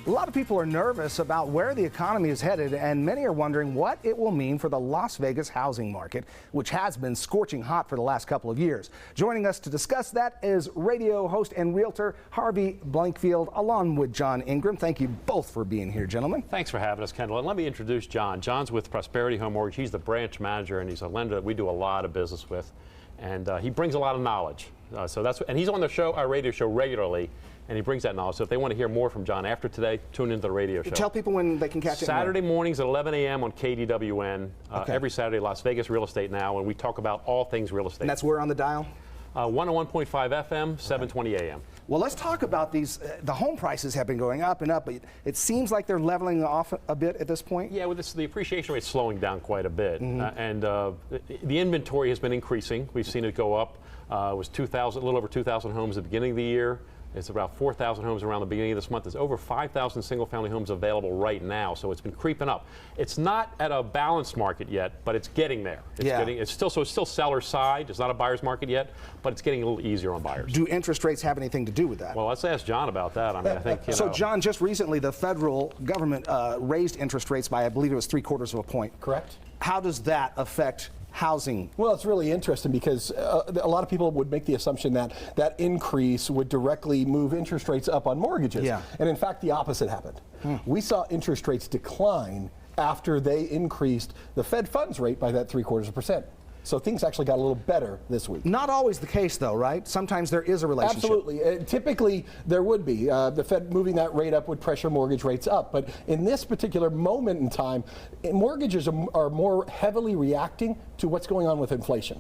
A lot of people are nervous about where the economy is headed, and many are wondering what it will mean for the Las Vegas housing market, which has been scorching hot for the last couple of years. Joining us to discuss that is radio host and realtor Harvey Blankfeld, along with John Ingram. Thank you both for being here, gentlemen. Thanks for having us, Kendall. And let me introduce John. John's with Prosperity Home Mortgage. He's the branch manager, and he's a lender that we do a lot of business with. And he brings a lot of knowledge. And he's on the show, our radio show, regularly, and he brings that knowledge. So if they want to hear more from John after today, tune into the radio show. Tell people when they can catch it. Saturday mornings at 11 a.m. on KDWN. Every Saturday, Las Vegas Real Estate Now, and we talk about all things real estate. And that's where on the dial? 101.5 FM, 720 a.m. Well, let's talk about these. The home prices have been going up and up, but it seems like they're leveling off a bit at this point. Yeah, with this, the appreciation rate's slowing down quite a bit, and the inventory has been increasing. We've seen it go up. It was 2,000, a little over 2,000 homes at the beginning of the year. It's about 4,000 homes around the beginning of this month. There's over 5,000 single-family homes available right now, so it's been creeping up. It's not at a balanced market yet, but it's getting there. It's still seller's side. It's not a buyer's market yet, but it's getting a little easier on buyers. Do interest rates have anything to do with that? Well, let's ask John about that. I mean, I think So, John, just recently the federal government raised interest rates by, I believe it was 3/4 of a point. Correct. How does that affect housing? Well, it's really interesting because a lot of people would make the assumption that that increase would directly move interest rates up on mortgages. Yeah. And in fact, the opposite happened. We saw interest rates decline after they increased the Fed funds rate by that 3/4%. So things actually got a little better this week. Not always the case, though, right? Sometimes there is a relationship. Absolutely. Typically, there would be. The Fed moving that rate up would pressure mortgage rates up. But in this particular moment in time, mortgages are more heavily reacting to what's going on with inflation.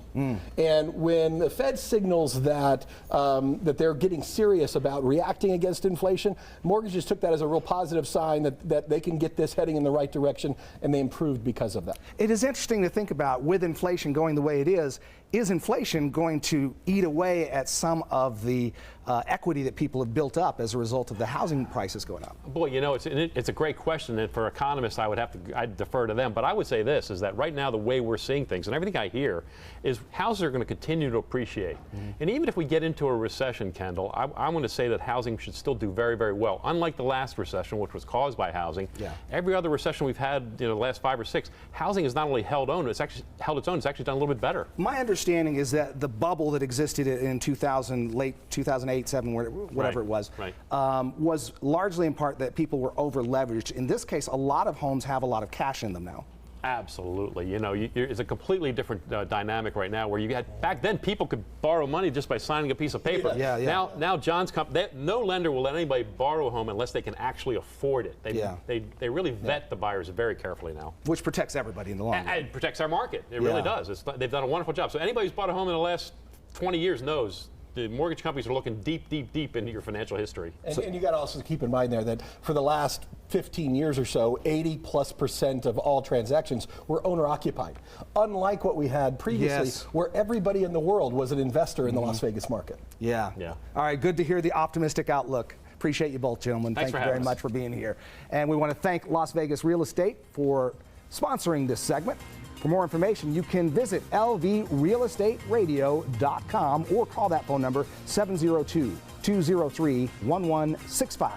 And when the Fed signals that that they're getting serious about reacting against inflation, mortgages took that as a real positive sign that they can get this heading in the right direction, and they improved because of that. It is interesting to think about, with inflation going the way it is inflation going to eat away at some of the equity that people have built up as a result of the housing prices going up? Boy, you know, it's a great question, and for economists, I'd defer to them. But I would say this, is that right now the way we're seeing things, and everything I hear, is houses are going to continue to appreciate. And even if we get into a recession, Kendall, I want to say that housing should still do very, very well. Unlike the last recession, which was caused by housing, every other recession we've had, the last 5 or 6, housing has not only held its own, it's actually done a little bit better. My understanding is that the bubble that existed in 2000, late 2008, 7, whatever it was largely in part that people were over leveraged. In this case, a lot of homes have a lot of cash in them now. Absolutely. It's a completely different dynamic right now, where you had, back then people could borrow money just by signing a piece of paper. Now John's company, no lender will let anybody borrow a home unless they can actually afford it. They really vet the buyers very carefully now. Which protects everybody in the long run. It protects our market. It really does. They've done a wonderful job. So anybody who's bought a home in the last 20 years knows the mortgage companies are looking deep, deep, deep into your financial history. And you got to also keep in mind there that for the last 15 years or so, 80+% of all transactions were owner-occupied. Unlike what we had previously, where everybody in the world was an investor in the Las Vegas market. All right, good to hear the optimistic outlook. Appreciate you both, gentlemen. Thank you very much for being here. And we want to thank Las Vegas Real Estate for sponsoring this segment. For more information, you can visit lvrealestateradio.com or call that phone number 702-203-1165.